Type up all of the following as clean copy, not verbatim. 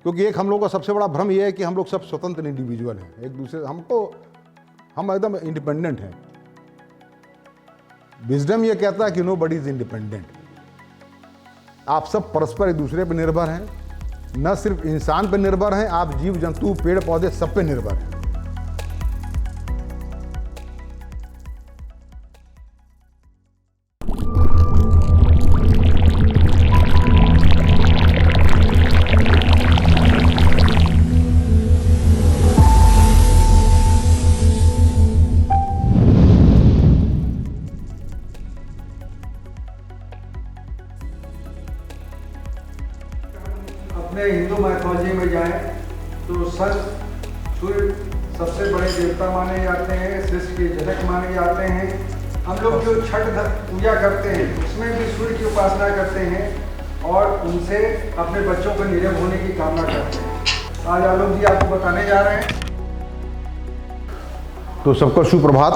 क्योंकि एक हम लोग का सबसे बड़ा भ्रम यह है कि हम लोग सब स्वतंत्र इंडिविजुअल हैं, एक दूसरे हम एकदम इंडिपेंडेंट हैं। विजडम ये कहता है कि नो बडी इज इंडिपेंडेंट। आप सब परस्पर एक दूसरे पर निर्भर हैं, न सिर्फ इंसान पर निर्भर हैं, आप जीव जंतु पेड़ पौधे सब पे निर्भर हैं। अपने हिंदू माइथोलॉजी में जाएं तो सूर्य सबसे बड़े देवता माने जाते हैं, सृष्टि के जनक माने जाते हैं। हम लोग जो छठ पूजा करते हैं उसमें भी सूर्य की उपासना करते हैं और उनसे अपने बच्चों को निरोग होने की कामना करते हैं। आज आलोक जी आपको बताने जा रहे हैं। तो सबको सुप्रभात।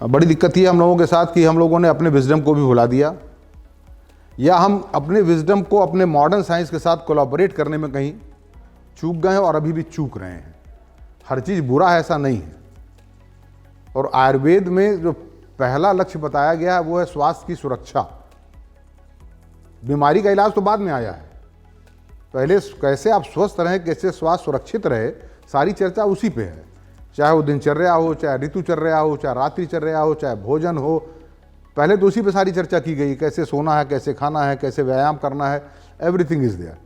बड़ी दिक्कत ये हम लोगों के साथ कि हम लोगों ने अपने विजडम को भी भुला दिया, या हम अपने विजडम को अपने मॉडर्न साइंस के साथ कोलैबोरेट करने में कहीं चूक गए हैं और अभी भी चूक रहे हैं। हर चीज़ बुरा है ऐसा नहीं है। और आयुर्वेद में जो पहला लक्ष्य बताया गया है वो है स्वास्थ्य की सुरक्षा। बीमारी का इलाज तो बाद में आया है, पहले कैसे आप स्वस्थ रहें, कैसे स्वास्थ्य सुरक्षित रहे, सारी चर्चा उसी पे है। चाहे वो दिनचर्या हो, चाहे ऋतुचर्या हो, चाहे रात्रिचर्या हो, चाहे भोजन हो, पहले तो उसी पे सारी चर्चा की गई। कैसे सोना है, कैसे खाना है, कैसे व्यायाम करना है, एवरीथिंग इज देयर।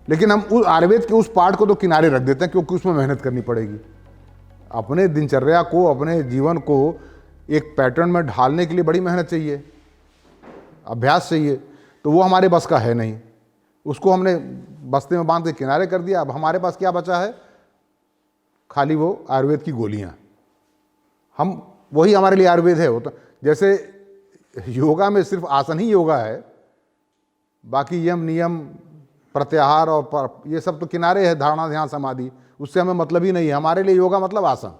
लेकिन हम उस आयुर्वेद के उस पार्ट को तो किनारे रख देते हैं क्योंकि उसमें मेहनत करनी पड़ेगी। अपने दिनचर्या को, अपने जीवन को एक पैटर्न में ढालने के लिए बड़ी मेहनत चाहिए, अभ्यास चाहिए, तो वो हमारे बस का है नहीं। उसको हमने बस्ते में बांध के किनारे कर दिया। अब हमारे पास क्या बचा है? खाली वो आयुर्वेद की गोलियां। हम वही हमारे लिए आयुर्वेद है। वो तो जैसे योगा में सिर्फ आसन ही योगा है, बाकी यम नियम प्रत्याहार और ये सब तो किनारे है, धारणा ध्यान समाधि, उससे हमें मतलब ही नहीं है। हमारे लिए योगा मतलब आसन,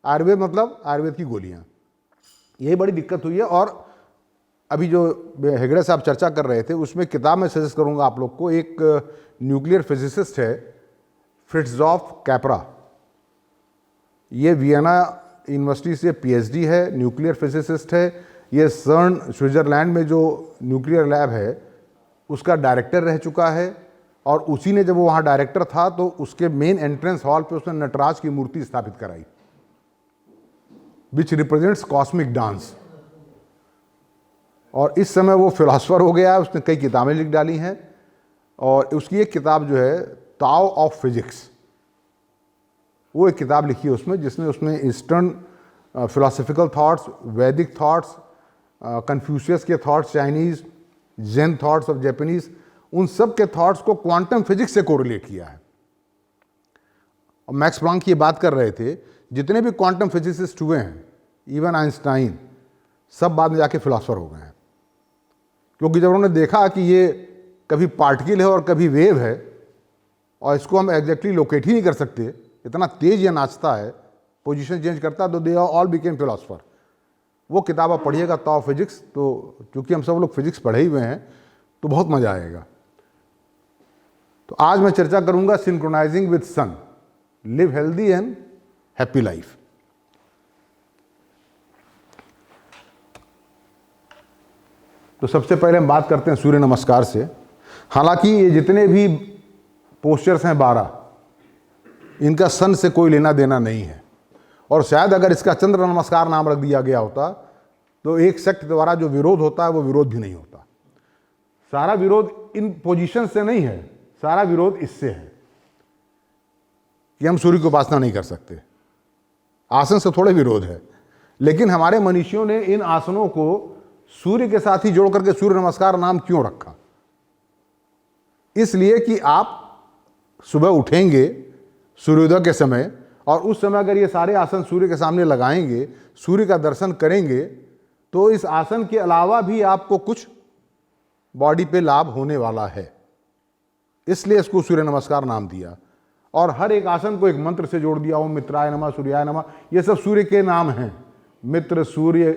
आयुर्वेद मतलब आयुर्वेद की गोलियां। यही बड़ी दिक्कत हुई है। और अभी जो हेगड़े साहब चर्चा कर रहे थे उसमें किताब में सजेस्ट करूंगा आप लोग को। एक न्यूक्लियर फिजिसिस्ट है फ्रिट्जॉफ कैपरा, ये वियना यूनिवर्सिटी से पीएचडी है, न्यूक्लियर फिजिसिस्ट है। ये सर्न स्विट्जरलैंड में जो न्यूक्लियर लैब है उसका डायरेक्टर रह चुका है। और उसी ने जब वो वहाँ डायरेक्टर था तो उसके मेन एंट्रेंस हॉल पे उसने नटराज की मूर्ति स्थापित कराई, विच रिप्रेजेंट्स कॉस्मिक डांस। और इस समय वो फिलोसफर हो गया है, उसने कई किताबें लिख डाली हैं। और उसकी एक किताब जो है ताओ ऑफ फिजिक्स, वो एक किताब लिखी है उसमें, जिसमें उसने eastern philosophical thoughts, Vedic thoughts, Confucius के thoughts, Chinese Zen thoughts of Japanese, उन सब के थॉट्स को क्वांटम फिजिक्स से कोरिलेट किया है। और मैक्स प्लांक की बात कर रहे थे, जितने भी क्वांटम फिजिसिस्ट हुए हैं, इवन आइंस्टाइन, सब बाद में जाके फिलोसफर हो गए हैं। क्योंकि जब उन्होंने देखा कि ये कभी पार्टिकल है और कभी वेव है और इसको हम एग्जैक्टली लोकेट ही नहीं कर सकते, इतना तेज ये नाचता है, पोजीशन चेंज करता है, तो दे ऑल बिकेम फिलोसफर। वो किताब आप पढ़िएगा, ताओ फिजिक्स। तो चूंकि हम सब लोग फिजिक्स पढ़े ही हुए हैं तो बहुत मजा आएगा। तो आज मैं चर्चा करूंगा synchronising with sun, live healthy and happy life. तो सबसे पहले हम बात करते हैं सूर्य नमस्कार से। हालांकि ये जितने भी पोस्चर्स हैं 12, इनका सन से कोई लेना देना नहीं है। और शायद अगर इसका चंद्र नमस्कार नाम रख दिया गया होता तो एक सेक्ट द्वारा जो विरोध होता है वो विरोध भी नहीं होता। सारा विरोध इन पोजीशन से नहीं है, सारा विरोध इससे है कि हम सूर्य की उपासना नहीं कर सकते। आसन से थोड़े विरोध है, लेकिन हमारे मनीषियों ने इन आसनों को सूर्य के साथ ही जोड़ करके सूर्य नमस्कार नाम क्यों रखा? इसलिए कि आप सुबह उठेंगे सूर्योदय के समय, और उस समय अगर ये सारे आसन सूर्य के सामने लगाएंगे, सूर्य का दर्शन करेंगे, तो इस आसन के अलावा भी आपको कुछ बॉडी पे लाभ होने वाला है। इसलिए इसको सूर्य नमस्कार नाम दिया। और हर एक आसन को एक मंत्र से जोड़ दिया, ओम मित्राय नमः, सूर्याय नमः। ये सब सूर्य के नाम हैं। मित्र, सूर्य,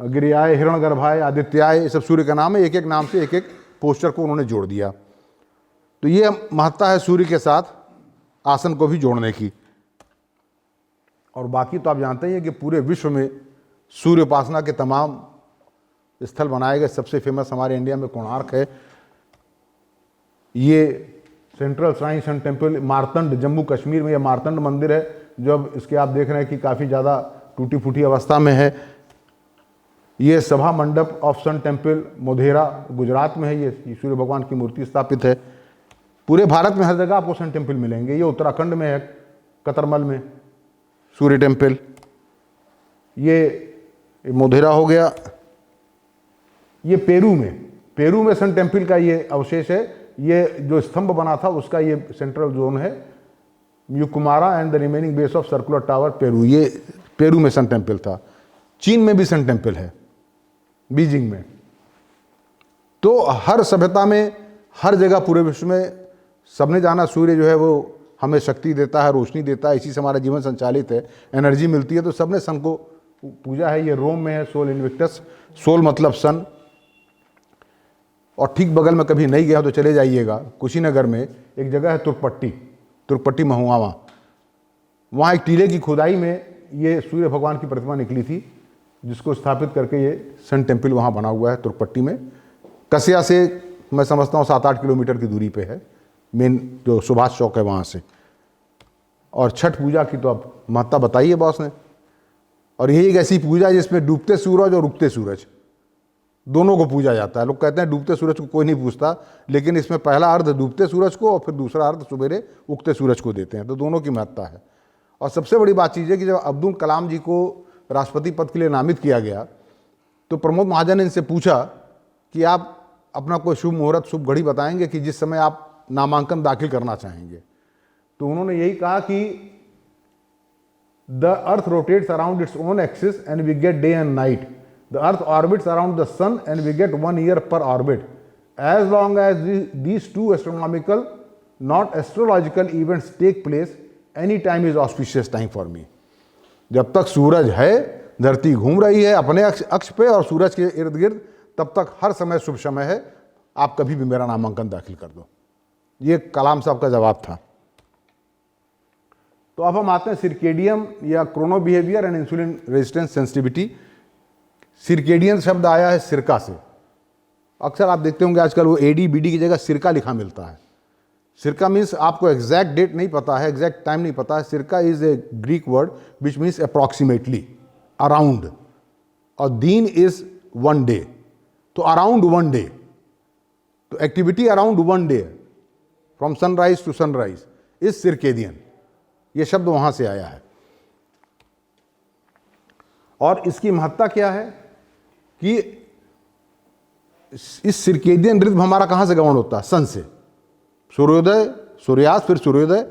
गिरियाय, हिरण्यगर्भाय, आदित्याय, ये सब सूर्य का नाम है। एक एक नाम से एक एक पोस्चर को उन्होंने जोड़ दिया। तो ये महत्ता है सूर्य के साथ आसन को भी जोड़ने की। और बाकी तो आप जानते ही हैं कि पूरे विश्व में सूर्य उपासना के तमाम स्थल बनाए गए। सबसे फेमस हमारे इंडिया में कोणार्क है, ये central shrine sun temple Martand, Jammu Kashmir में ये मार्तंड मंदिर है, जो अब इसके आप देख रहे हैं कि काफ़ी ज़्यादा टूटी फूटी अवस्था में है। ये Sabha Mandap of sun temple Modhera Gujarat में है, ये सूर्य भगवान की मूर्ति स्थापित है। पूरे भारत में हर जगह आपको सन टेम्पल मिलेंगे। ये उत्तराखंड में है, कतरमल में सूर्य टेम्पल। ये मोढेरा हो गया। ये पेरू में सन टेम्पल का ये अवशेष है। ये जो स्तंभ बना था उसका ये सेंट्रल जोन है। म्यूकुमारा and the remaining base of circular tower Peru, ये पेरू में सन टेम्पल था। चीन में भी सन टेम्पल है, बीजिंग में। तो हर सभ्यता में, हर जगह पूरे विश्व में सबने जाना सूर्य जो है वो हमें शक्ति देता है, रोशनी देता है, इसी से हमारा जीवन संचालित है, एनर्जी मिलती है। तो सबने सन को पूजा है। ये रोम में है, सोल इन्विक्टस, सोल मतलब सन। और ठीक बगल में कभी नहीं गया तो चले जाइएगा, कुशीनगर में एक जगह है तुर्कपट्टी महुआवा। वहाँ एक टीले की खुदाई में ये सूर्य भगवान की प्रतिमा निकली थी, जिसको स्थापित करके ये सन टेम्पल वहाँ बना हुआ है तुर्कपट्टी में। कसिया से मैं समझता हूँ 7-8 किलोमीटर की दूरी पे है, मेन जो सुभाष चौक है वहाँ से। और छठ पूजा की तो अब महत्ता बताइए बॉस ने। और यही एक ऐसी पूजा जिसमें डूबते सूरज और उगते सूरज दोनों को पूजा जाता है। लोग कहते हैं डूबते सूरज को कोई नहीं पूछता, लेकिन इसमें पहला अर्ध डूबते सूरज को और फिर दूसरा अर्ध सवेरे उगते सूरज को देते हैं। तो दोनों की महत्ता है। और सबसे बड़ी बात चीज़ है कि जब अब्दुल कलाम जी को राष्ट्रपति पद के लिए नामित किया गया तो प्रमोद महाजन ने इनसे पूछा कि आप अपना कोई शुभ मुहूर्त, शुभ घड़ी बताएंगे कि जिस समय आप नामांकन दाखिल करना चाहेंगे। तो उन्होंने यही कहा कि the earth rotates around its own axis and we get day and night. The earth orbits around the sun and we get 1 year per orbit. As long as these two astronomical, not astrological events take place, any time is auspicious time for me. जब तक सूरज है, धरती घूम रही है अपने अक्ष पे और सूरज के इर्द गिर्द, तब तक हर समय शुभ समय है। आप कभी भी मेरा नामांकन दाखिल कर दो। ये कलाम साहब का जवाब था। तो अब हम आते हैं सिरकेडियम या chrono behaviour and insulin resistance sensitivity. Circadian शब्द आया है सिरका से। अक्सर आप देखते होंगे आजकल वो एडी बीडी की जगह सिरका लिखा मिलता है। सिरका मीन्स आपको एग्जैक्ट डेट नहीं पता है, एग्जैक्ट टाइम नहीं पता है। Circa is a Greek word which means approximately, around. और दीन इज 1 डे, तो अराउंड 1 डे। तो activity around 1 day from sunrise to sunrise is circadian. ये शब्द वहां से आया है। और इसकी महत्ता क्या है कि इस सिरकेडियन रिदम हमारा कहाँ से गवर्न होता है? सन से। सूर्योदय, सूर्यास्त, फिर सूर्योदय,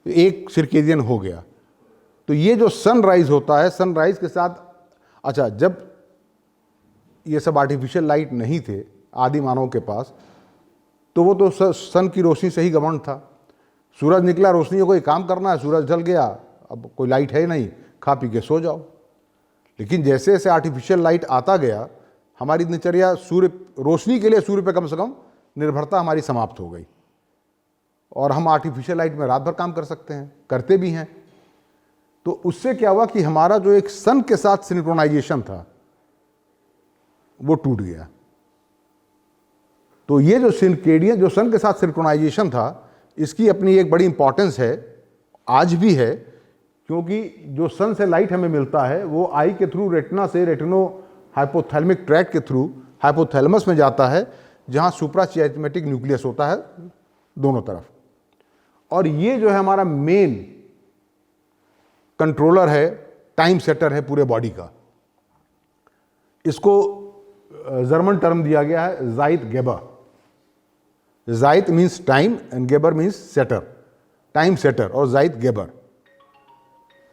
एक सिरकेडियन हो गया। तो ये जो सनराइज होता है, सनराइज के साथ, अच्छा, जब ये सब आर्टिफिशियल लाइट नहीं थे आदि मानव के पास, तो वो तो सन की रोशनी से ही गवर्न था। सूरज निकला, रोशनी को कोई काम करना है, सूरज ढल गया, अब कोई लाइट है नहीं, खा पी के सो जाओ। लेकिन जैसे जैसे आर्टिफिशियल लाइट आता गया, हमारी दिनचर्या सूर्य, रोशनी के लिए सूर्य पे कम से कम निर्भरता हमारी समाप्त हो गई। और हम आर्टिफिशियल लाइट में रात भर काम कर सकते हैं, करते भी हैं। तो उससे क्या हुआ कि हमारा जो एक सन के साथ सिंक्रोनाइजेशन था वो टूट गया। तो ये जो सिरकेडियन, जो सन के साथ सिंक्रोनाइजेशन था, इसकी अपनी एक बड़ी इंपॉर्टेंस है, आज भी है। क्योंकि जो सन से लाइट हमें मिलता है वो आई के थ्रू रेटिना से रेटिनो हाइपोथैलेमिक ट्रैक्ट के थ्रू हाइपोथैलेमस में जाता है, जहाँ सुप्राचियामेटिक न्यूक्लियस होता है दोनों तरफ। और ये जो है हमारा मेन कंट्रोलर है, टाइम सेटर है पूरे बॉडी का। इसको जर्मन टर्म दिया गया है zeitgeber. Zeit means time and geber means setter, time setter, और जाइट गेबर।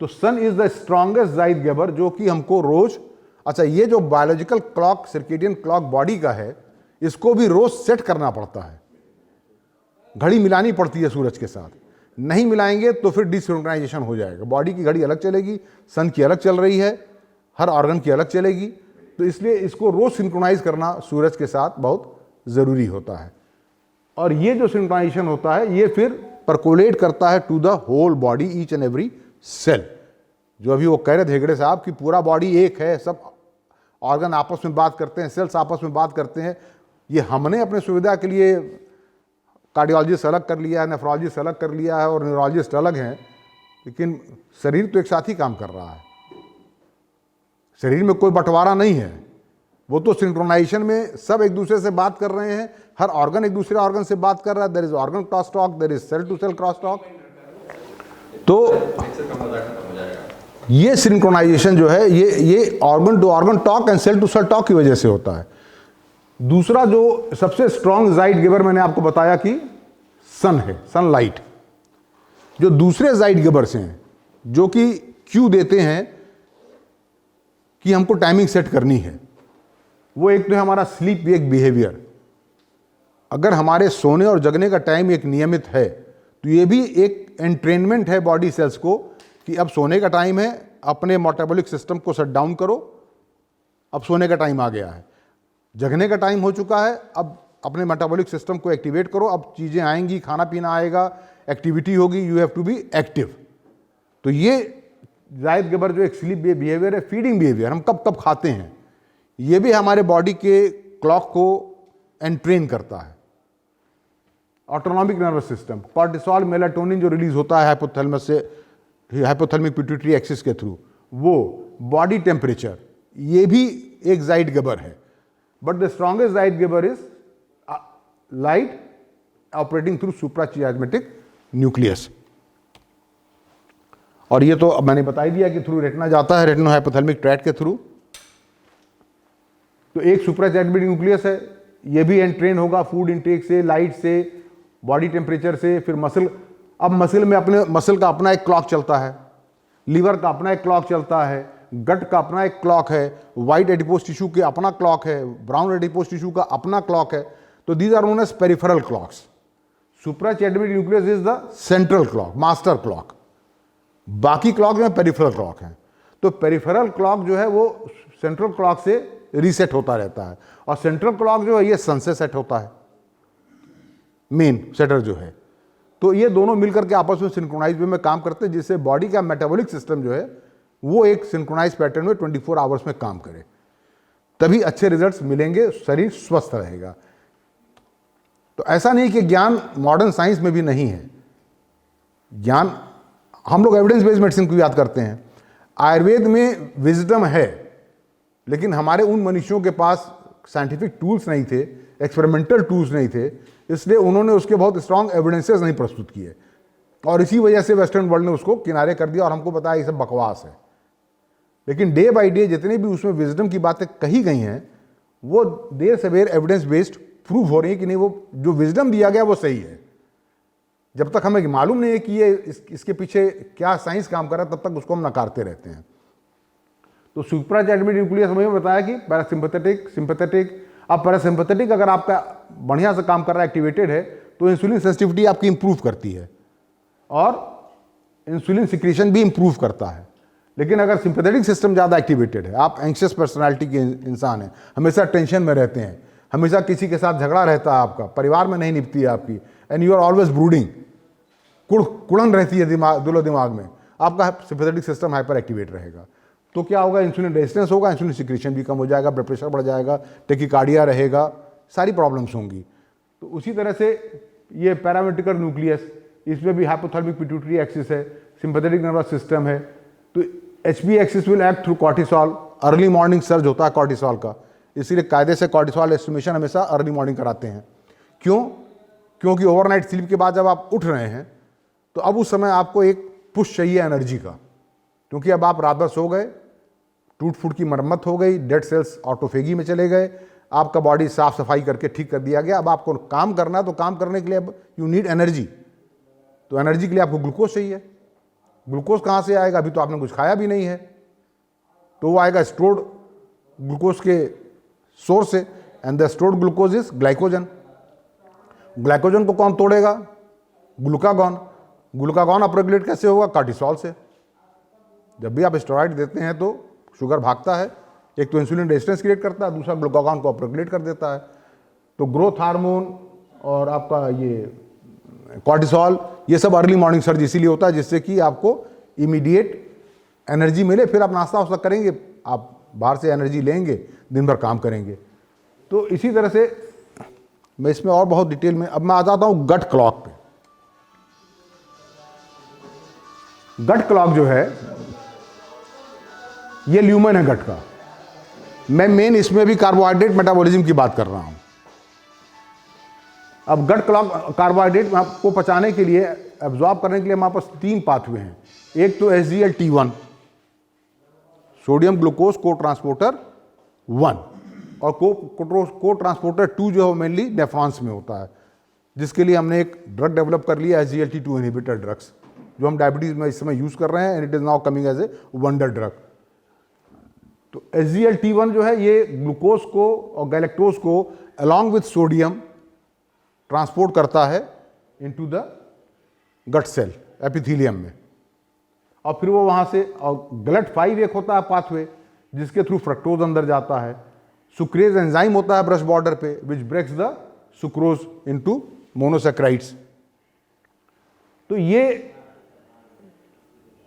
तो sun is the strongest zeitgeber, जो कि हमको रोज, अच्छा, ये जो biological clock, circadian clock body का है, इसको भी रोज सेट करना पड़ता है। घड़ी मिलानी पड़ती है सूरज के साथ, नहीं मिलाएंगे तो फिर डिसिंक्रोनाइजेशन हो जाएगा। बॉडी की घड़ी अलग चलेगी, सन की अलग चल रही है, हर ऑर्गन की अलग चलेगी। तो इसलिए इसको रोज सिंक्रोनाइज करना सूरज के साथ बहुत ज़रूरी होता है। और ये जो सिंक्रोनाइजेशन होता है ये फिर परकोलेट करता है to the whole body, each and every cell. जो अभी वो कह रहे थे हेगड़े साहब कि पूरा बॉडी एक है, सब ऑर्गन आपस में बात करते हैं, सेल्स आपस में बात करते हैं। ये हमने अपने सुविधा के लिए कार्डियोलॉजिस्ट अलग कर लिया है, नेफ्रोलॉजिस्ट अलग कर लिया है और न्यूरोलॉजिस्ट अलग हैं, लेकिन शरीर तो एक साथ ही काम कर रहा है। शरीर में कोई बंटवारा नहीं है, वो तो सिंक्रोनाइजेशन में सब एक दूसरे से बात कर रहे हैं, हर ऑर्गन एक दूसरे ऑर्गन से बात कर रहा है। There is organ cross talk, there is cell to cell cross talk. तो ये सिंक्रोनाइजेशन जो है ये organ to organ talk and cell to cell talk की वजह से होता है। दूसरा जो सबसे स्ट्रॉन्ग जाइट गिवर मैंने आपको बताया कि सन है, सनलाइट। जो दूसरे जाइट गिवर्स हैं जो कि क्यू देते हैं कि हमको टाइमिंग सेट करनी है, वो एक तो है हमारा स्लीप वेक बिहेवियर। अगर हमारे सोने और जगने का टाइम एक नियमित है तो ये भी एक एंट्रेनमेंट है बॉडी सेल्स को कि अब सोने का टाइम है, अपने मेटाबॉलिक सिस्टम को शट डाउन करो, अब सोने का टाइम आ गया है। जगने का टाइम हो चुका है, अब अपने मेटाबॉलिक सिस्टम को एक्टिवेट करो, अब चीज़ें आएंगी, खाना पीना आएगा, एक्टिविटी होगी, you have to be active. तो ये जायद गिवर जो एक स्लीप बिहेवियर है, फीडिंग बिहेवियर, हम कब कब खाते हैं, ये भी हमारे बॉडी के क्लॉक को एंट्रेन करता है। Autonomic nervous system, cortisol, melatonin जो रिलीज होता है हाइपोथैलेमस से, हाइपोथैलेमिक पिट्यूटरी एक्सिस के थ्रू, वो बॉडी टेम्परेचर, ये भी एक जाइड गिवर है। But the strongest zeitgeber is light operating through suprachiasmatic nucleus. और ये तो अब मैंने बता ही दिया कि थ्रू रेटिना जाता है, रेटिनो हाइपोथैलेमिक ट्रैक्ट के थ्रू। तो एक सुप्राचियास्मेटिक न्यूक्लियस है, ये भी एंट्रेन होगा फूड इंटेक से, लाइट से, बॉडी टेम्परेचर से, फिर मसल। अब मसल में अपने मसल का अपना एक क्लॉक चलता है, लीवर का अपना एक क्लॉक चलता है, गट का अपना एक क्लॉक है, वाइट एडिपोज टिश्यू के अपना क्लॉक है, ब्राउन एडिपोज टिश्यू का अपना क्लॉक है। तो these are known as peripheral clocks. Suprachiasmatic nucleus is the central clock, master clock. बाकी क्लॉक में पेरिफेरल क्लॉक है। तो पेरिफेरल क्लॉक जो है वो सेंट्रल क्लॉक से रीसेट होता रहता है, और सेंट्रल क्लॉक जो है ये सन से सेट होता है, मेन सेटर जो है। तो ये दोनों मिलकर के आपस में सिंक्रोनाइज वे में काम करते हैं, जिससे बॉडी का मेटाबॉलिक सिस्टम जो है वो एक सिंक्रोनाइज पैटर्न में 24 आवर्स में काम करे, तभी अच्छे रिजल्ट्स मिलेंगे, शरीर स्वस्थ रहेगा। तो ऐसा नहीं कि ज्ञान मॉडर्न साइंस में भी नहीं है। ज्ञान, हम लोग एविडेंस बेस्ड मेडिसिन को याद करते हैं, आयुर्वेद में विजडम है, लेकिन हमारे उन मनुष्यों के पास साइंटिफिक टूल्स नहीं थे, एक्सपेरिमेंटल टूल्स नहीं थे, इसलिए उन्होंने उसके बहुत स्ट्रांग एविडेंसेस नहीं प्रस्तुत किए, और इसी वजह से वेस्टर्न वर्ल्ड ने उसको किनारे कर दिया और हमको बताया ये सब बकवास है। लेकिन डे बाय डे जितने भी उसमें विजडम की बातें कही गई हैं, वो देर सवेर एविडेंस बेस्ड प्रूव हो रही है कि नहीं, वो जो विजडम दिया गया वो सही है। जब तक हमें मालूम नहीं है कि ये इसके पीछे क्या साइंस काम कर रहा है, तब तक उसको हम नकारते रहते हैं। तो सुप्राचियास्मेटिक न्यूक्लियस हमें बताया कि पैरासिम्पैथेटिक, सिंपैथेटिक। अब पैरासिम्पैथेटिक अगर आपका बढ़िया से काम कर रहा है, एक्टिवेटेड है, तो इंसुलिन सेंसिटिविटी आपकी इंप्रूव करती है और इंसुलिन सिक्रीशन भी इंप्रूव करता है। लेकिन अगर सिंपैथेटिक सिस्टम ज़्यादा एक्टिवेटेड है, आप एंग्शियस पर्सनालिटी के इंसान हैं, हमेशा टेंशन में रहते हैं, हमेशा किसी के साथ झगड़ा रहता है, आपका परिवार में नहीं निपती है आपकी, and you are always brooding, कुड़न रहती है दिमाग में, आपका सिंपैथेटिक सिस्टम हाइपर एक्टिवेट रहेगा। तो क्या होगा, इंसुलिन रेजिस्टेंस होगा, इंसुलिन सिक्रीशन भी कम हो जाएगा, ब्लड प्रेशर बढ़ जाएगा, टेकिकार्डिया रहेगा, सारी प्रॉब्लम्स होंगी। तो उसी तरह से ये पैरामेट्रिकल न्यूक्लियस, इसमें भी हाइपोथैलेमिक पिट्यूटरी एक्सिस है, सिंपैथेटिक नर्वस सिस्टम है। तो HB axis will act through cortisol, early morning surge होता है कॉर्टिसोल का, इसीलिए कायदे से कॉर्टिसोल एस्टिमेशन हमेशा अर्ली मॉर्निंग कराते हैं। क्यों? क्योंकि ओवरनाइट स्लीप के बाद जब आप उठ रहे हैं तो अब उस समय आपको एक पुश चाहिए एनर्जी का, क्योंकि अब आप रात भर सो गए, टूट फूट की मरम्मत हो गई, डेड सेल्स ऑटोफेगी में चले गए, आपका बॉडी साफ सफाई करके ठीक कर दिया गया। अब आपको काम करना है, तो काम करने के लिए अब यू नीड एनर्जी। तो एनर्जी के लिए आपको ग्लूकोज चाहिए। ग्लूकोज कहाँ से आएगा? अभी तो आपने कुछ खाया भी नहीं है, तो वो आएगा स्टोर्ड ग्लूकोज के सोर्स से, and the stored glucose is glycogen. Glycogen को कौन तोड़ेगा? ग्लूकागॉन। ग्लूकागॉन अपरेगुलेट कैसे होगा? कॉर्टिसोल से। जब भी आप स्टेरॉइड देते हैं तो शुगर भागता है, एक तो इंसुलिन रेजिस्टेंस क्रिएट करता है, दूसरा ग्लूकागॉन को अपरेगुलेट कर देता है। तो ग्रोथ हार्मोन और आपका ये कॉर्टिसोल, ये सब अर्ली मॉर्निंग सर्ज इसीलिए होता है जिससे कि आपको इमीडिएट एनर्जी मिले, फिर आप नाश्ता वास्ता करेंगे, आप बाहर से एनर्जी लेंगे, दिन भर काम करेंगे। तो इसी तरह से मैं इसमें और बहुत डिटेल में, अब मैं आ जाता हूँ गट क्लॉक पे। गट क्लॉक जो है ये ल्यूमेन है गट का। मैं मेन इसमें भी कार्बोहाइड्रेट मेटाबॉलिज्म की बात कर रहा हूं। अब गट क्लॉक कार्बोहाइड्रेट आपको पचाने के लिए, एब्जॉर्ब करने के लिए हमारे पास 3 पाथवे हैं। एक तो SGLT1 सोडियम ग्लूकोज को ट्रांसपोर्टर 1, और को ट्रांसपोर्टर 2 जो है मेनली नेफ्रॉन्स में होता है, जिसके लिए हमने एक ड्रग डेवलप कर लिया SGLT2 इनहिबिटर ड्रग्स, जो हम डायबिटीज में इस समय यूज कर रहे हैं, and it is now coming as a wonder drug. तो SGLT1 जो है ये ग्लूकोज को और गैलेक्टोज को अलॉन्ग विथ सोडियम ट्रांसपोर्ट करता है into the gut cell epithelium में, और फिर वो वहां से, और GLUT5 एक होता है पाथवे जिसके थ्रू फ्रक्टोज अंदर जाता है। सुक्रेज एंजाइम होता है ब्रश बॉर्डर पे which breaks the sucrose into monosaccharides. तो ये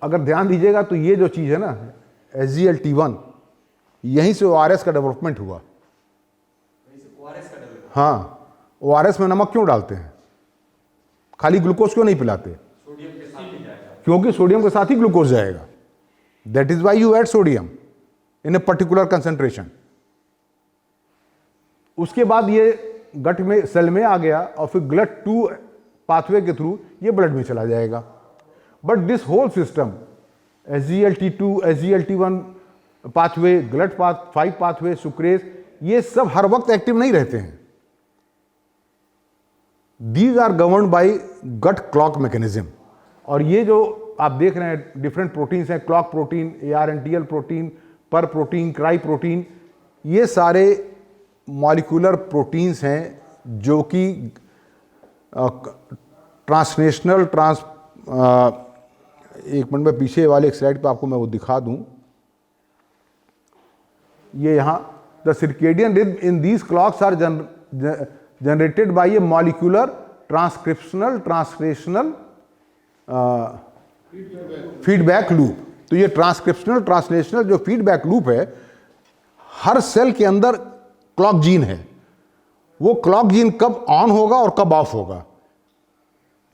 अगर ध्यान दीजिएगा तो ये जो चीज है ना SGLT1, यहीं से ORS का डेवलपमेंट हुआ। हाँ, ORS में नमक क्यों डालते हैं? खाली ग्लूकोज क्यों नहीं पिलाते? क्योंकि सोडियम के साथ ही ग्लूकोज जाएगा। That is why you add sodium in a particular concentration. उसके बाद ये गट में सेल में आ गया और फिर GLUT2 पाथवे के थ्रू ये ब्लड में चला जाएगा। But this whole system SGLT2, SGLT1 pathway, GLUT5 pathway, sucrase, ये सब हर वक्त एक्टिव नहीं रहते हैं। These are governed by gut clock mechanism. और ये जो आप देख रहे हैं डिफरेंट प्रोटीन्स हैं, clock protein, ARNTL protein, PER protein, CRY protein, ये सारे मॉलिक्यूलर प्रोटीन्स हैं जो कि ट्रांसलेशनल एक मिनट में पीछे वाले एक स्लाइड पे आपको मैं वो दिखा दूं। ये यहाँ the circadian rhythm in these clocks are generated by a molecular transcriptional translational feedback loop. तो ये ट्रांसक्रिप्शनल ट्रांसलेशनल जो फीडबैक लूप है, हर सेल के अंदर क्लॉक जीन है। वो क्लॉक जीन कब ऑन होगा और कब ऑफ होगा,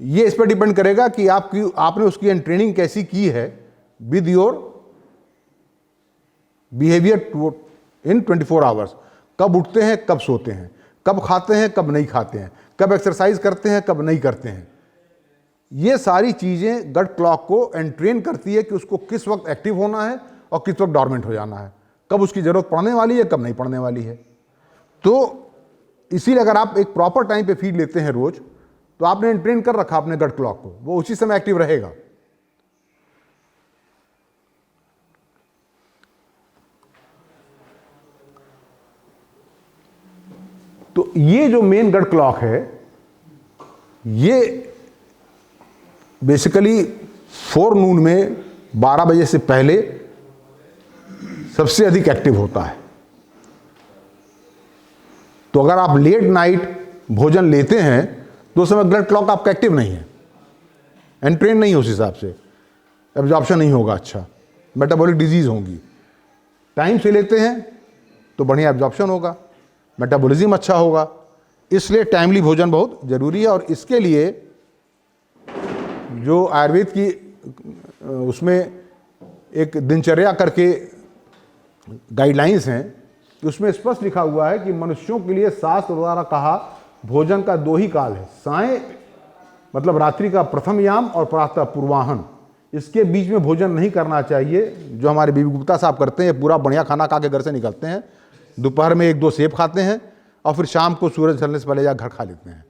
ये इस पर डिपेंड करेगा कि आपने उसकी ट्रेनिंग कैसी की है with your behaviour in 24 hours. कब उठते हैं, कब सोते हैं, कब खाते हैं, कब नहीं खाते हैं, कब एक्सरसाइज करते हैं, कब नहीं करते हैं। ये सारी चीजें गट क्लॉक को एंट्रेन करती है कि उसको किस वक्त एक्टिव होना है और किस वक्त डॉर्मेंट हो जाना है, कब उसकी जरूरत पड़ने वाली है, कब नहीं पड़ने वाली है। तो इसीलिए अगर आप एक प्रॉपर टाइम पे फीड लेते हैं रोज, तो आपने ट्रेन कर रखा अपने गट क्लॉक को, वो उसी समय एक्टिव रहेगा। तो ये जो मेन गट क्लॉक है, ये बेसिकली फोरनून में 12 बजे से पहले सबसे अधिक एक्टिव होता है। तो अगर आप लेट नाइट भोजन लेते हैं तो उस समय ब्लड क्लॉक आपका एक्टिव नहीं है, एंट्रेन नहीं, उस हिसाब से एब्जॉर्प्शन नहीं होगा, अच्छा मेटाबॉलिक डिजीज होंगी। टाइम से लेते हैं तो बढ़िया एब्जॉर्प्शन होगा, मेटाबॉलिज्म अच्छा होगा। इसलिए टाइमली भोजन बहुत जरूरी है। और इसके लिए जो आयुर्वेद की उसमें एक दिनचर्या करके गाइडलाइंस हैं, उसमें स्पष्ट लिखा हुआ है कि मनुष्यों के लिए शास्त्र द्वारा कहा भोजन का 2 ही काल है, साय मतलब रात्रि का प्रथम याम और प्रातः पूर्वाहन। इसके बीच में भोजन नहीं करना चाहिए, जो हमारे बीबी गुप्ता साहब करते हैं। पूरा बढ़िया खाना खा के घर से निकलते हैं, दोपहर में 1-2 सेब खाते हैं और फिर शाम को सूरज ढलने से पहले जाकर घर खा लेते हैं।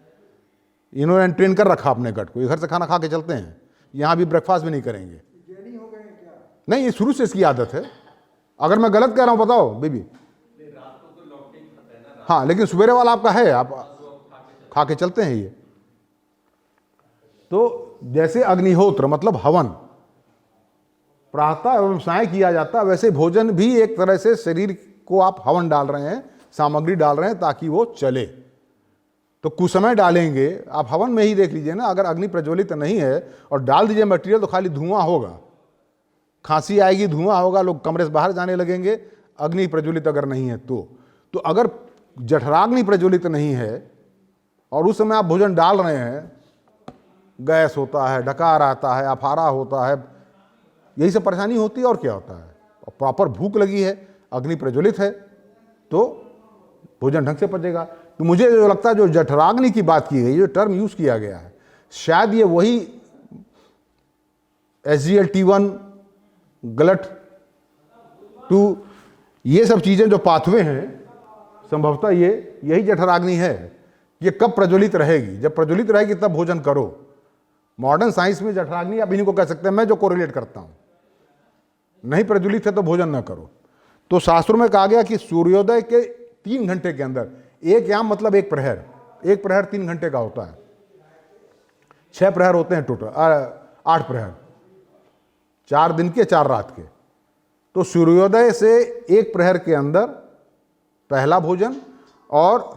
इन्होंने ट्रेन कर रखा अपने गट को, ये घर से खाना खा के चलते हैं, यहाँ भी ब्रेकफास्ट भी नहीं करेंगे। नहीं, ये शुरू से इसकी आदत है। अगर मैं गलत कह रहा हूँ बताओ बेबी? हाँ, लेकिन सवेरे वाला आपका है, आप खा के चलते हैं ये। तो जैसे अग्निहोत्र मतलब हवन प्रातः एवं साय किया जाता है, वैसे भोजन भी एक तरह से शरीर को आप हवन डाल रहे हैं, सामग्री डाल रहे हैं ताकि वो चले। तो कुछ समय डालेंगे। आप हवन में ही देख लीजिए ना, अगर अग्नि प्रज्वलित नहीं है और डाल दीजिए मटेरियल तो खाली धुआं होगा, खांसी आएगी, धुआं होगा, लोग कमरे से बाहर जाने लगेंगे, अग्नि प्रज्वलित अगर नहीं है तो अगर जठराग्नि प्रज्वलित नहीं है और उस समय आप भोजन डाल रहे हैं, गैस होता है, डकार आता है, अफारा होता है, यही सब परेशानी होती है और क्या होता है। और प्रॉपर भूख लगी है, अग्नि प्रज्वलित है तो भोजन ढंग से पचेगा। तो मुझे जो लगता है जो जठराग्नि की बात की गई, जो टर्म यूज किया गया है, शायद ये वही SGLT1 GLUT2 ये सब चीजें जो पाथवे हैं, संभवतः यही जठराग्नि है। ये कब प्रज्वलित रहेगी? जब प्रज्वलित रहेगी तब भोजन करो। मॉडर्न साइंस में जठराग्नि आप इन्हीं को कह सकते हैं, मैं जो कोरिलेट करता हूं। नहीं प्रज्वलित है तो भोजन ना करो। तो शास्त्रों में कहा गया कि सूर्योदय के 3 घंटे के अंदर, एक याम मतलब एक प्रहर 3 घंटे का होता है, 6 प्रहर होते हैं टोटल, 8 प्रहर, 4 दिन के 4 रात के। तो सूर्योदय से 1 प्रहर के अंदर पहला भोजन और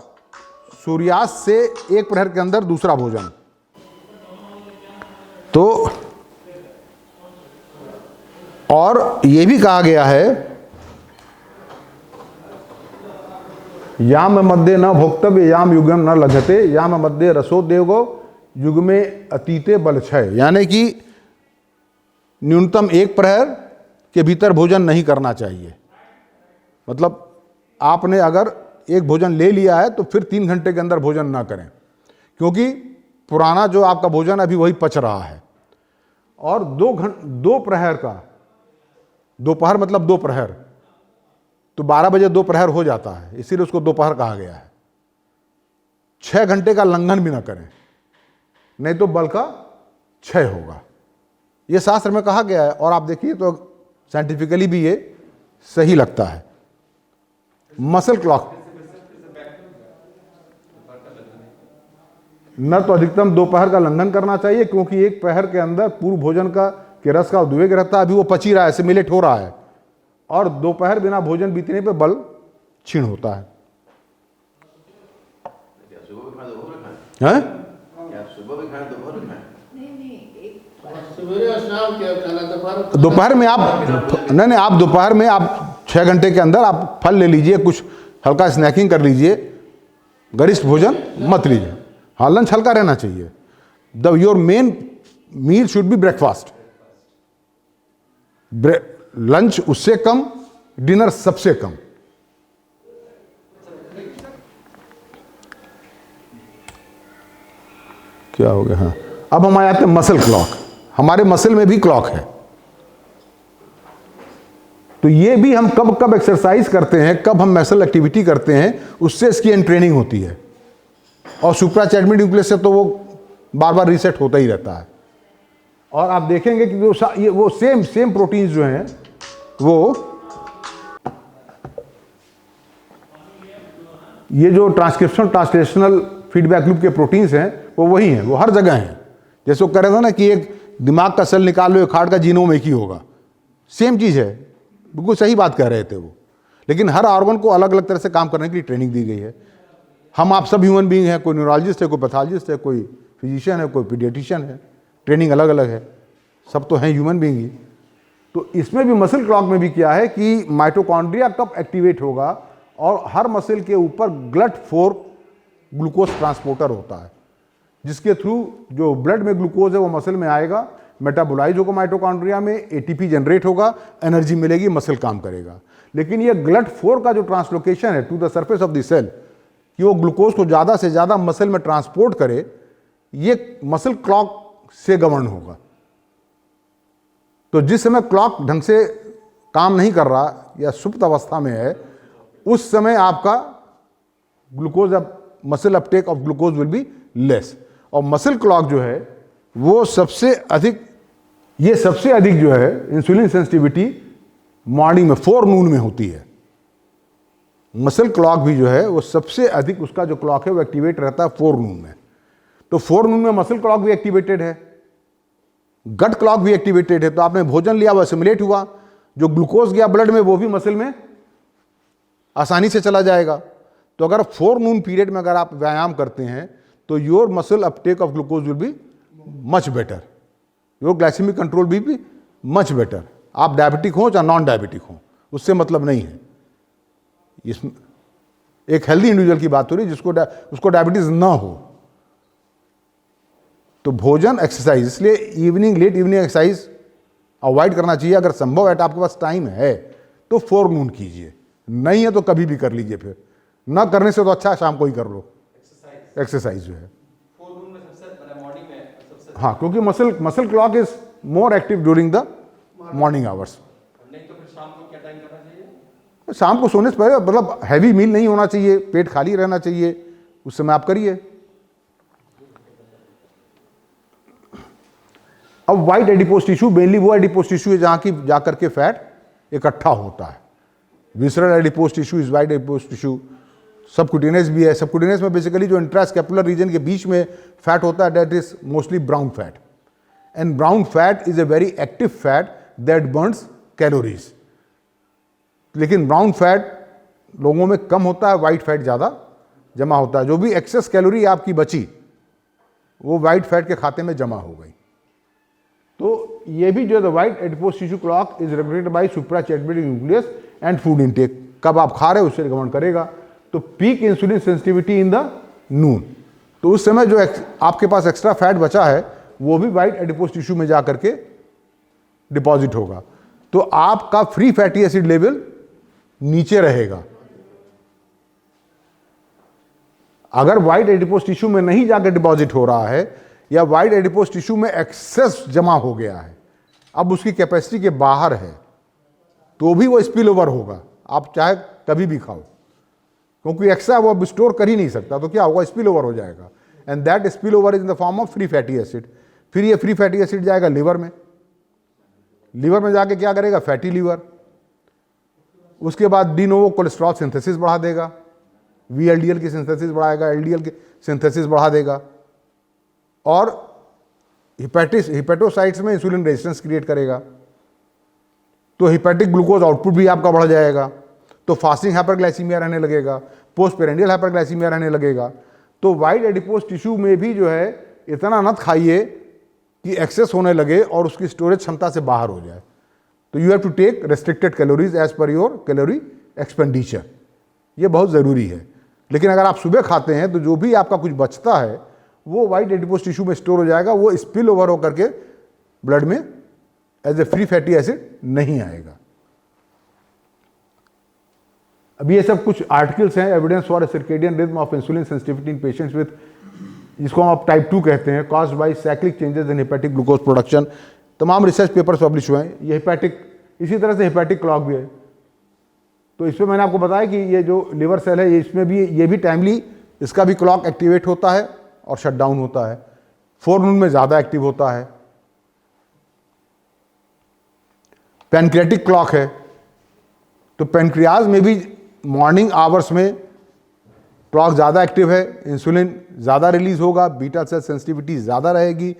सूर्यास्त से 1 प्रहर के अंदर दूसरा भोजन। तो और यह भी कहा गया है, याम मध्य न भोक्तव्य याम युगम न लघते याम मध्य रसोदेवगो युग में अतीते बल क्षय। यानी कि न्यूनतम 1 प्रहर के भीतर भोजन नहीं करना चाहिए। मतलब आपने अगर एक भोजन ले लिया है तो फिर 3 घंटे के अंदर भोजन ना करें, क्योंकि पुराना जो आपका भोजन अभी वही पच रहा है। और 2 प्रहर का, दोपहर मतलब 2 प्रहर, तो 12 बजे 2 प्रहर हो जाता है, इसीलिए उसको दोपहर कहा गया है। 6 घंटे का लंघन भी ना करें, नहीं तो बल का क्षय होगा। यह शास्त्र में कहा गया है और आप देखिए तो साइंटिफिकली भी ये सही लगता है। मसल क्लॉक न तो अधिकतम दोपहर का लंघन करना चाहिए, क्योंकि 1 प्रहर के अंदर पूर्व भोजन का के रस का उद्वेग रहता है, अभी वो पची रहा है, एसिमिलेट हो रहा है, और दोपहर बिना भोजन बीतने पे बल क्षीण होता है। दोपहर में आप नहीं, आप दोपहर में आप 6 घंटे के अंदर आप फल ले लीजिए, कुछ हल्का स्नैकिंग कर लीजिए, गरिष्ठ भोजन मत लीजिए। हाँ, लंच हल्का रहना चाहिए। Your main meal should be breakfast. Lunch उससे कम, डिनर सबसे कम। क्या हो गया? हाँ, अब हम आते हैं मसल क्लॉक। हमारे मसल में भी क्लॉक है, तो ये भी हम कब कब एक्सरसाइज करते हैं, कब हम मसल एक्टिविटी करते हैं, उससे इसकी ट्रेनिंग होती है। और सुप्राचैटमेंट न्यूक्लियस से तो वो बार बार रीसेट होता ही रहता है। और आप देखेंगे कि वो सेम प्रोटीन्स जो हैं, वो ये जो ट्रांसलेशनल फीडबैक लूप के प्रोटीन्स हैं, वो वही हैं, वो हर जगह हैं। जैसे वो कह रहे थे ना कि एक दिमाग का सेल निकाल लो, एक हार्ट का जीनोम एक ही होगा, सेम चीज़ है। बिल्कुल सही बात कह रहे थे वो। लेकिन हर ऑर्गन को अलग अलग तरह से काम करने के लिए ट्रेनिंग दी गई है। हम आप सब ह्यूमन बीइंग हैं, कोई न्यूरोलॉजिस्ट है, कोई पैथोलॉजिस्ट है, कोई फिजिशियन है, कोई पीडियाट्रिशियन है, ट्रेनिंग अलग अलग है, सब तो हैं ह्यूमन बीइंग ही। तो इसमें भी मसल क्लॉक में भी क्या है कि माइटोकॉन्ड्रिया कब एक्टिवेट होगा, और हर मसल के ऊपर GLUT4 ग्लूकोज ट्रांसपोर्टर होता है, जिसके थ्रू जो ब्लड में ग्लूकोज है वो मसल में आएगा, मेटाबोलाइज होगा माइटोकॉन्ड्रिया में, ATP जनरेट होगा, एनर्जी मिलेगी, मसल काम करेगा। लेकिन ये GLUT4 का जो ट्रांसलोकेशन है to the surface of the cell, कि वो ग्लूकोज को ज़्यादा से ज़्यादा मसल में ट्रांसपोर्ट करे, ये मसल क्लॉक से गवर्न होगा। तो जिस समय क्लॉक ढंग से काम नहीं कर रहा या सुप्त अवस्था में है, उस समय आपका glucose muscle uptake of glucose will be less. और मसल क्लॉक जो है वो सबसे अधिक जो है इंसुलिन सेंसिटिविटी मॉर्निंग में 4 नून में होती है। मसल क्लॉक भी जो है वो सबसे अधिक, उसका जो क्लॉक है वो एक्टिवेट रहता है 4 नून में। तो 4 नून में मसल क्लॉक भी एक्टिवेटेड है, गट क्लॉक भी एक्टिवेटेड है। तो आपने भोजन लिया, वो एसिमिलेट हुआ, जो ग्लूकोज गया ब्लड में वो भी मसल में आसानी से चला जाएगा। तो अगर फोर नून पीरियड में अगर आप व्यायाम करते हैं तो your muscle uptake of glucose will be much better, your glycaemic control भी मच बेटर। आप डायबिटिक हो या नॉन डायबिटिक हो, उससे मतलब नहीं है। इसमें एक हेल्दी इंडिविजुअल की बात हो रही है जिसको उसको डायबिटीज ना हो। तो भोजन, एक्सरसाइज, इसलिए लेट इवनिंग एक्सरसाइज अवॉइड करना चाहिए। अगर संभव है तो आपके पास टाइम है तो फोर नून कीजिए, नहीं है तो कभी भी कर लीजिए। फिर ना करने से तो अच्छा शाम को ही कर लो एक्सरसाइज जो है। हाँ, क्योंकि muscle clock is more active during the morning hours. नहीं तो फिर शाम को क्या टाइम करना चाहिए? शाम को सोने से पहले मतलब हैवी मील नहीं होना चाहिए, पेट खाली रहना चाहिए, उस समय आप करिए। अब वाइट एडिपोज टिश्यू मेनली वो एडिपोज टिश्यू है जहां की जाकर के फैट इकट्ठा होता है। Visceral adipose tissue is white adipose tissue. Subcutaneous भी है। सबक्यूटेनियस में बेसिकली जो इंट्रास्कैपुलर रीजन के बीच में फैट होता है, that is mostly brown fat, and brown fat is a very active fat that Burns calories. लेकिन ब्राउन फैट लोगों में कम होता है, वाइट फैट ज़्यादा जमा होता है। जो भी एक्सेस कैलोरी आपकी बची वो वाइट फैट के खाते में जमा हो गई। तो ये भी जो है white adipose tissue clock is regulated by suprachiasmatic nucleus and food intake. कब आप खा रहे हो उससे रिकमेंड करेगा। तो peak insulin sensitivity in the noon, तो उस समय जो आपके पास एक्स्ट्रा फैट बचा है वो भी वाइट एडिपोज टिश्यू में जा करके डिपॉजिट होगा। तो आपका फ्री फैटी एसिड लेवल नीचे रहेगा। अगर वाइट एडिपोज टिश्यू में नहीं जाकर डिपॉजिट हो रहा है या वाइट एडिपोज टिश्यू में एक्सेस जमा हो गया है, अब उसकी कैपेसिटी के बाहर है, तो भी वो स्पिल ओवर होगा। आप चाहे कभी भी खाओ, क्योंकि एक्स्ट्रा वो अब स्टोर कर ही नहीं सकता, तो क्या होगा, स्पिल ओवर हो जाएगा। And that spill over is in the form of free fatty acid. फिर ये फ्री फैटी एसिड जाएगा लिवर में, लिवर में जाके क्या करेगा, फैटी लिवर। उसके बाद डी नोवो कोलेस्ट्रॉल सिंथेसिस बढ़ा देगा, VLDL की सिंथेसिस बढ़ाएगा, LDL की सिंथेसिस बढ़ा देगा, और हिपेटोसाइट्स में इंसुलिन रेजिस्टेंस क्रिएट करेगा। तो हिपैटिक ग्लूकोज आउटपुट भी आपका बढ़ जाएगा, तो फास्टिंग हाइपरग्लाइसीमिया रहने लगेगा, पोस्ट पेरेंडियल हाइपरग्लाइसीमिया रहने लगेगा। तो वाइट एडिपोज टिश्यू में भी जो है इतना मत खाइए कि एक्सेस होने लगे और उसकी स्टोरेज क्षमता से बाहर हो जाए। तो you have to take restricted calories as per your calorie expenditure, ये बहुत ज़रूरी है। लेकिन अगर आप सुबह खाते हैं तो जो भी आपका कुछ बचता है वो वाइट एडिपोज टिश्यू में स्टोर हो जाएगा, वो स्पिल ओवर होकर के ब्लड में as a free fatty acid नहीं आएगा। अब ये सब कुछ आर्टिकल्स हैं, evidence for circadian rhythm of insulin sensitivity in patients with, जिसको हम टाइप 2 कहते हैं, caused by cyclic changes in hepatic glucose production. तमाम रिसर्च पेपर्स पब्लिश हुए हैं। ये हेपेटिक, इसी तरह से हेपेटिक क्लॉक भी है। तो इसमें मैंने आपको बताया कि ये जो लिवर सेल है, ये इसमें भी, ये भी टाइमली इसका भी क्लॉक एक्टिवेट होता है और शट डाउन होता है। फोरनून में ज़्यादा एक्टिव होता है। पैनक्रियाटिक क्लॉक है, तो पैनक्रियाज में भी मॉर्निंग आवर्स में क्लॉक ज़्यादा एक्टिव है, इंसुलिन ज़्यादा रिलीज होगा, बीटा सेल सेंसिटिविटी ज़्यादा रहेगी,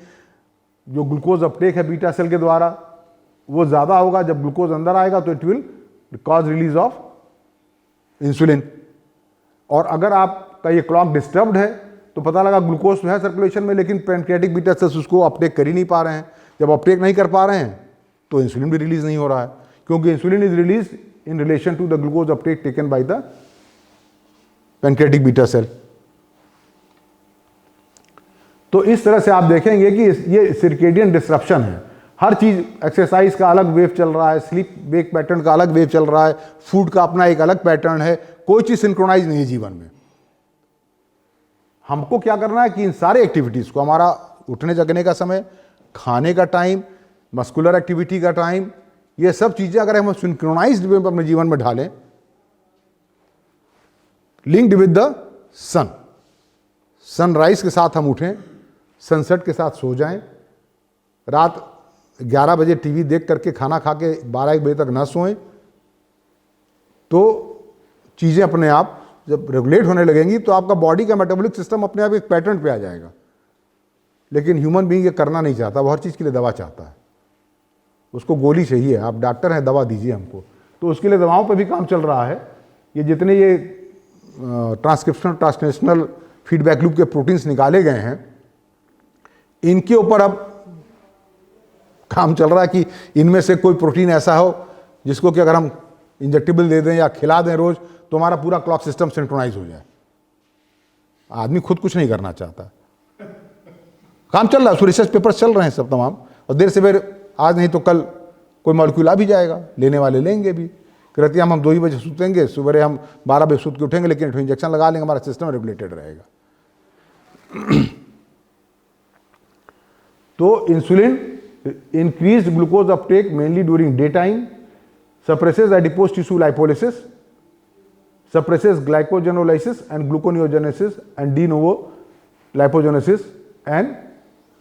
जो ग्लूकोज अपटेक है बीटा सेल के द्वारा वो ज़्यादा होगा। जब ग्लूकोज अंदर आएगा तो it will cause release of insulin. और अगर आपका ये क्लॉक डिस्टर्ब्ड है तो पता लगा ग्लूकोज तो है सर्कुलेशन में, लेकिन पैनक्रियाटिक बीटा सेल्स उसको अपटेक कर ही नहीं पा रहे हैं। जब अपटेक नहीं कर पा रहे हैं तो इंसुलिन भी रिलीज नहीं हो रहा है, क्योंकि insulin is release in relation to the glucose uptake taken by the pancreatic beta cell। तो इस तरह से आप देखेंगे कि ये सर्केडियन डिसरप्शन है। हर चीज, एक्सरसाइज का अलग वेव चल रहा है, स्लीप वेक पैटर्न का अलग वेव चल रहा है, फूड का अपना एक अलग पैटर्न है, कोई चीज सिंक्रोनाइज नहीं है जीवन में। हमको क्या करना है कि इन सारे एक्टिविटीज को, हमारा उठने जगने का समय, खाने का टाइम, मस्कुलर एक्टिविटी का टाइम, ये सब चीजें अगर हम सिंक्रोनाइज्ड वे में अपने जीवन में ढालें, linked with the sun, sunrise के साथ हम उठें, सनसेट के साथ सो जाएं, रात 11 बजे टीवी देख करके खाना खा के 12-1 बजे तक ना सोएं, तो चीज़ें अपने आप जब रेगुलेट होने लगेंगी तो आपका बॉडी का मेटाबॉलिक सिस्टम अपने आप एक पैटर्न पे आ जाएगा। लेकिन ह्यूमन बीइंग ये करना नहीं चाहता, वो हर चीज़ के लिए दवा चाहता है। उसको गोली चाहिए, आप डॉक्टर हैं, दवा दीजिए हमको। तो उसके लिए दवाओं पे भी काम चल रहा है। ये जितने ये ट्रांसक्रिप्शनल फीडबैक लूप के प्रोटीन्स निकाले गए हैं, इनके ऊपर अब काम चल रहा है कि इनमें से कोई प्रोटीन ऐसा हो जिसको कि अगर हम इंजेक्टेबल दे दें या खिला दें रोज तो हमारा पूरा क्लॉक सिस्टम सिंक्रोनाइज हो जाए। आदमी खुद कुछ नहीं करना चाहता, काम चल रहा है, उसको रिसर्च पेपर्स चल रहे हैं सब तमाम, और देर से देर आज नहीं तो कल कोई मॉलिक्यूल आ भी जाएगा, लेने वाले लेंगे भी। कहते हम 2 ही बजे सुतेंगे, सुबह हम 12 बजे सुत के उठेंगे, लेकिन इंजेक्शन लगा लेंगे, हमारा सिस्टम रेगुलेटेड रहेगा। तो insulin increased glucose Uptake mainly during day time, suppresses adipose tissue lipolysis, suppresses glycogenolysis and gluconeogenesis and de novo lipogenesis and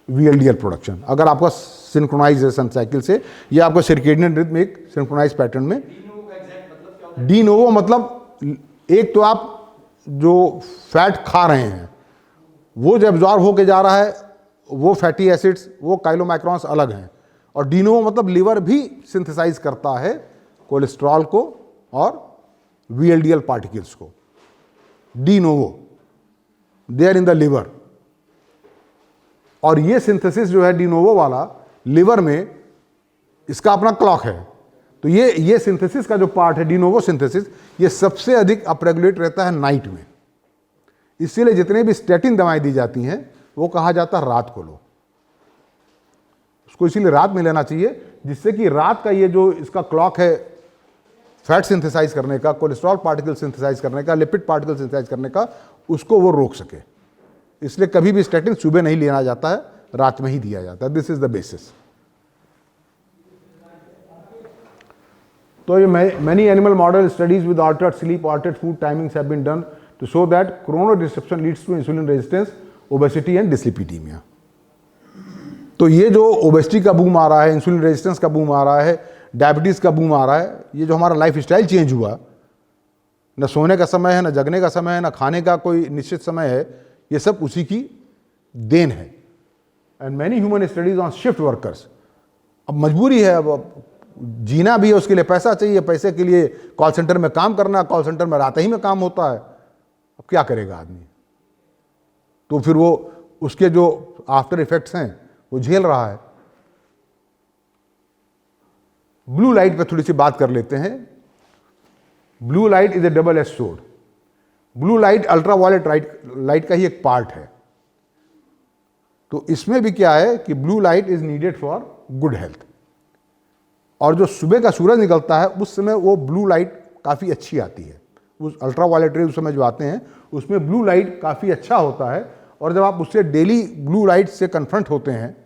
VLDL production। अगर आपका सिंक्रोनाइजेशन साइकिल से या आपका सर्केडियन रिदम एक सिंक्रोनाइज पैटर्न में, D novo मतलब एक तो आप जो फैट खा रहे हैं वो जब एब्जॉर्ब होके जा रहा है, वो फैटी एसिड्स, वो काइलोमाइक्रॉन्स अलग हैं, और डी नोवो मतलब लीवर भी सिंथेसाइज करता है कोलेस्ट्रॉल को और VLDL पार्टिकल्स को। De novo they are in the liver, और ये सिंथेसिस जो है डी नोवो वाला लिवर में, इसका अपना क्लॉक है। तो ये सिंथेसिस का जो पार्ट है डी नोवो सिंथेसिस, ये सबसे अधिक अपरेगुलेट रहता है नाइट में। इसीलिए जितने भी स्टेटिन दवाएं दी जाती हैं वो कहा जाता है रात को लो, उसको इसीलिए रात में लेना चाहिए, जिससे कि रात का ये जो इसका क्लॉक है फैट सिंथेसाइज करने का, कोलेस्ट्रॉल पार्टिकल सिंथेसाइज करने का, लिपिड पार्टिकल सिंथेसाइज करने का, उसको वो रोक सके। इसलिए कभी भी स्टेटिन सुबह नहीं लेना जाता है, रात में ही दिया जाता है। This is the basis. तो ये many animal model studies with altered sleep, altered food timings have been done to show that chrono disruption leads to insulin resistance, obesity and dyslipidaemia. तो ये जो ओबेसिटी का बूम आ रहा है, insulin resistance का बूम आ रहा है, डायबिटीज़ का बूम आ रहा है, ये जो हमारा लाइफ स्टाइल चेंज हुआ, न सोने का समय है, न जगने का समय है, न खाने का कोई निश्चित समय है, ये सब उसी की देन है। And many human studies on shift workers, अब मजबूरी है, अब जीना भी है, उसके लिए पैसा चाहिए, पैसे के लिए कॉल सेंटर में काम करना, कॉल सेंटर में रात ही में काम होता है, अब क्या करेगा आदमी? तो फिर वो उसके जो आफ्टर इफेक्ट्स हैं वो झेल रहा है। ब्लू लाइट पे थोड़ी सी बात कर लेते हैं। Blue light is a double एज sword. Blue light ultraviolet light का ही एक पार्ट है। तो इसमें भी क्या है कि blue light is needed for good health, और जो सुबह का सूरज निकलता है उस समय वो ब्लू लाइट काफ़ी अच्छी आती है। उस अल्ट्रावायलेट रे उस समय जो आते हैं उसमें ब्लू लाइट काफ़ी अच्छा होता है, और जब आप उससे डेली ब्लू लाइट से कन्फ्रंट होते हैं,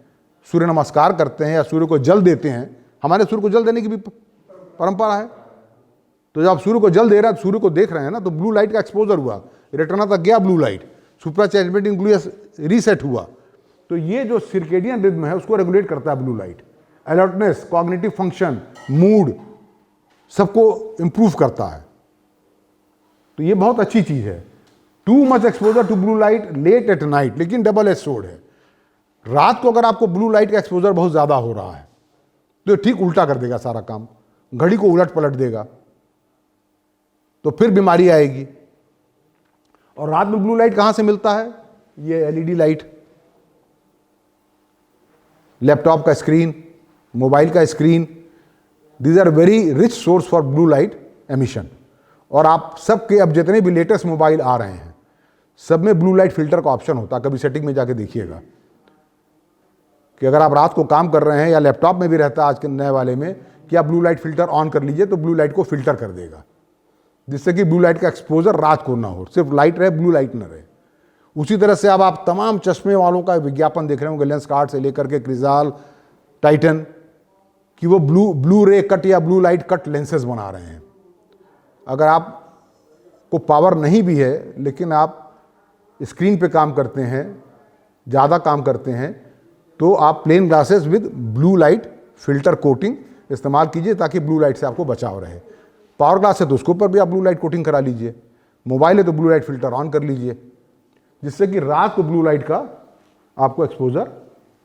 सूर्य नमस्कार करते हैं या सूर्य को जल देते हैं, हमारे सूर्य को जल देने की भी परंपरा है, तो जब आप सूर्य को जल दे रहे हैं, सूर्य को देख रहे हैं ना, तो ब्लू लाइट का एक्सपोजर हुआ, रेटिना तक गया ब्लू लाइट, सुप्राचैम्बरियन ग्लूयस रीसेट हुआ। तो ये जो सर्केडियन रिदम है उसको रेगुलेट करता है blue light. Alertness, cognitive function, mood, सबको इंप्रूव करता है। तो ये बहुत अच्छी चीज है। Too much exposure to blue light late at night, लेकिन डबल एज सोर्ड है। रात को अगर आपको ब्लू लाइट का एक्सपोजर बहुत ज्यादा हो रहा है तो ठीक उल्टा कर देगा सारा काम, घड़ी को उलट पलट देगा, तो फिर बीमारी आएगी। और रात में ब्लू लाइट कहां से मिलता है? ये एलईडी लाइट, लैपटॉप का स्क्रीन, मोबाइल का screen, these are very rich source for blue light emission. और आप सबके अब जितने भी लेटेस्ट मोबाइल आ रहे हैं सब में ब्लू लाइट फिल्टर का ऑप्शन होता है। कभी सेटिंग में जाके देखिएगा कि अगर आप रात को काम कर रहे हैं, या लैपटॉप में भी रहता है आज के नए वाले में कि आप ब्लू लाइट फिल्टर ऑन कर लीजिए, तो ब्लू लाइट को फिल्टर कर देगा, जिससे कि ब्लू लाइट का एक्सपोजर रात को ना हो, सिर्फ लाइट रहे, ब्लू लाइट ना रहे। उसी तरह से अब आप तमाम चश्मे वालों का विज्ञापन देख रहे होंगे, लेंस कार्ड से लेकर के क्रिजाल, टाइटन, कि वो ब्लू रे कट या ब्लू लाइट कट लेंसेज बना रहे हैं। अगर आप को पावर नहीं भी है लेकिन आप स्क्रीन पे काम करते हैं, ज़्यादा काम करते हैं, तो आप plain glasses with blue light filter coating इस्तेमाल कीजिए, ताकि ब्लू लाइट से आपको बचाव रहे। पावर ग्लास है तो उसके ऊपर भी आप ब्लू लाइट कोटिंग करा लीजिए, मोबाइल है तो ब्लू लाइट फिल्टर ऑन कर लीजिए, जिससे कि रात को ब्लू लाइट का आपको एक्सपोजर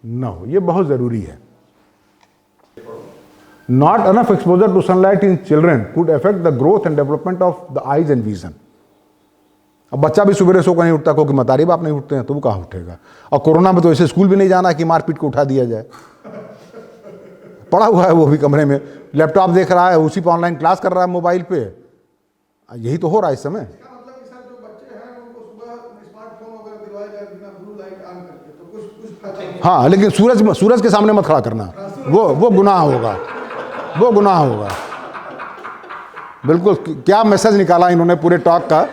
ना हो। ये बहुत ज़रूरी है। Not enough exposure to sunlight in children could affect the growth and development of the eyes and vision. अब बच्चा भी सुबह सो कर नहीं उठता, क्योंकि मतारी बाप नहीं उठते हैं, तो वो कहाँ उठेगा। और कोरोना में तो ऐसे स्कूल भी नहीं जाना कि मारपीट को उठा दिया जाए। पड़ा हुआ है वो भी कमरे में, लैपटॉप देख रहा है, उसी पर ऑनलाइन क्लास कर रहा है मोबाइल पे। यही तो हो रहा है इस समय। मतलब कि सर जो बच्चे हैं उनको सुबह स्मार्टफोन वगैरह दिलवाया जाए बिना ब्लू लाइट ऑन करके, तो कुछ हाँ, लेकिन सूरज के सामने मत खड़ा करना, वो गुनाह होगा, वो गुनाह होगा। बिल्कुल, क्या मैसेज निकाला इन्होंने पूरे टॉक का,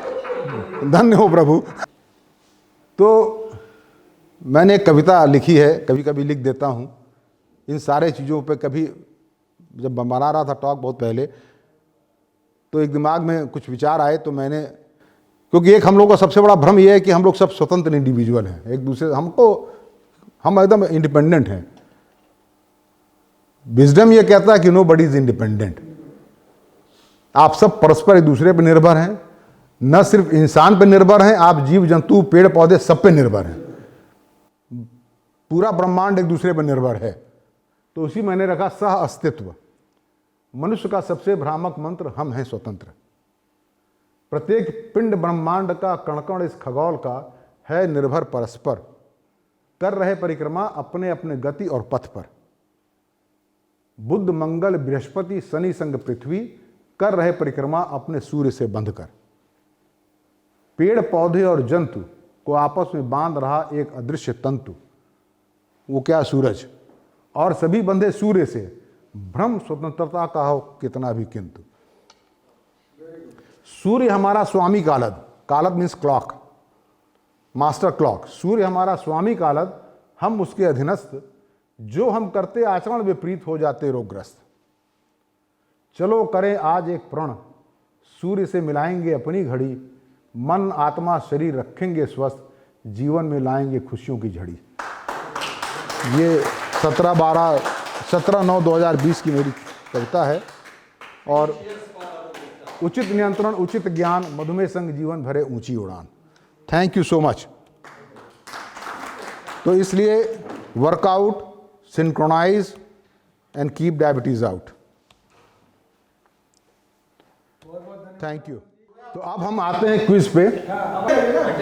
धन्य हो प्रभु। तो मैंने एक कविता लिखी है, कभी कभी लिख देता हूँ इन सारे चीज़ों पे। कभी जब बना रहा था टॉक बहुत पहले, तो एक दिमाग में कुछ विचार आए, तो मैंने, क्योंकि एक हम लोग का सबसे बड़ा भ्रम यह है कि हम लोग सब स्वतंत्र इंडिविजुअल हैं, एक दूसरे, हम एकदम इंडिपेंडेंट हैं। विजडम ये कहता है कि नो बडी इज इंडिपेंडेंट। आप सब परस्पर एक दूसरे पर निर्भर हैं, न सिर्फ इंसान पर निर्भर हैं, आप जीव जंतु पेड़ पौधे सब पे निर्भर हैं। पूरा ब्रह्मांड एक दूसरे पर निर्भर है। तो उसी मैंने रखा सह अस्तित्व। मनुष्य का सबसे भ्रामक मंत्र हम हैं स्वतंत्र। प्रत्येक पिंड ब्रह्मांड का, कण कण इस खगोल का है निर्भर परस्पर, कर रहे परिक्रमा अपने अपने गति और पथ पर। बुध मंगल बृहस्पति शनि संग पृथ्वी कर रहे परिक्रमा अपने सूर्य से बंध कर। पेड़ पौधे और जंतु को आपस में बांध रहा एक अदृश्य तंतु, वो क्या, सूरज। और सभी बंधे सूर्य से, भ्रम स्वतंत्रता का हो कितना भी किंतु। सूर्य हमारा स्वामी कालद, कालद मीन्स क्लॉक, मास्टर क्लॉक। सूर्य हमारा स्वामी कालद, हम उसके अधीनस्थ, जो हम करते आचरण विपरीत हो जाते रोगग्रस्त। चलो करें आज एक प्रण, सूर्य से मिलाएंगे अपनी घड़ी, मन आत्मा शरीर रखेंगे स्वस्थ, जीवन में लाएंगे खुशियों की झड़ी। ये 17/9/2020 की मेरी कविता है। और उचित नियंत्रण, उचित ज्ञान, मधुमेह संग जीवन भरे ऊंची उड़ान। Thank you so much. तो इसलिए workout, synchronise and keep diabetes out. Thank you. तो अब हम आते हैं क्विज पे।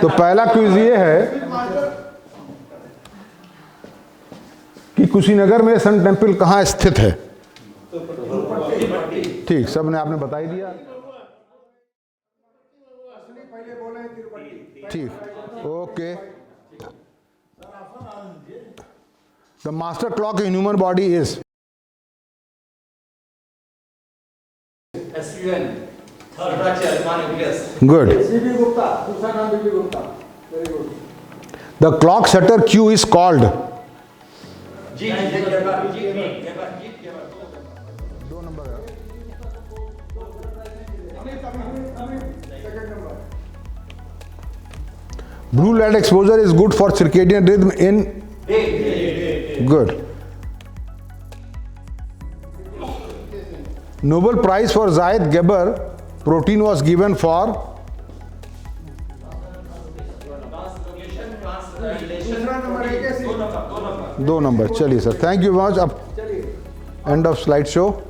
तो पहला क्विज ये है कि कुशीनगर में सन टेम्पल कहाँ स्थित है। ठीक, सब ने आपने बता ही दिया। ठीक, okay. The master clock in human body is good. B B Gupta, दूसरा नाम B B Gupta. Very good. The clock shutter Q is called. दो नंबर है। Blue light exposure is good for circadian rhythm in good. Nobel Prize for Zayed Geber protein was given for दो number. चलिए sir, thank you very much. अब end of slide show.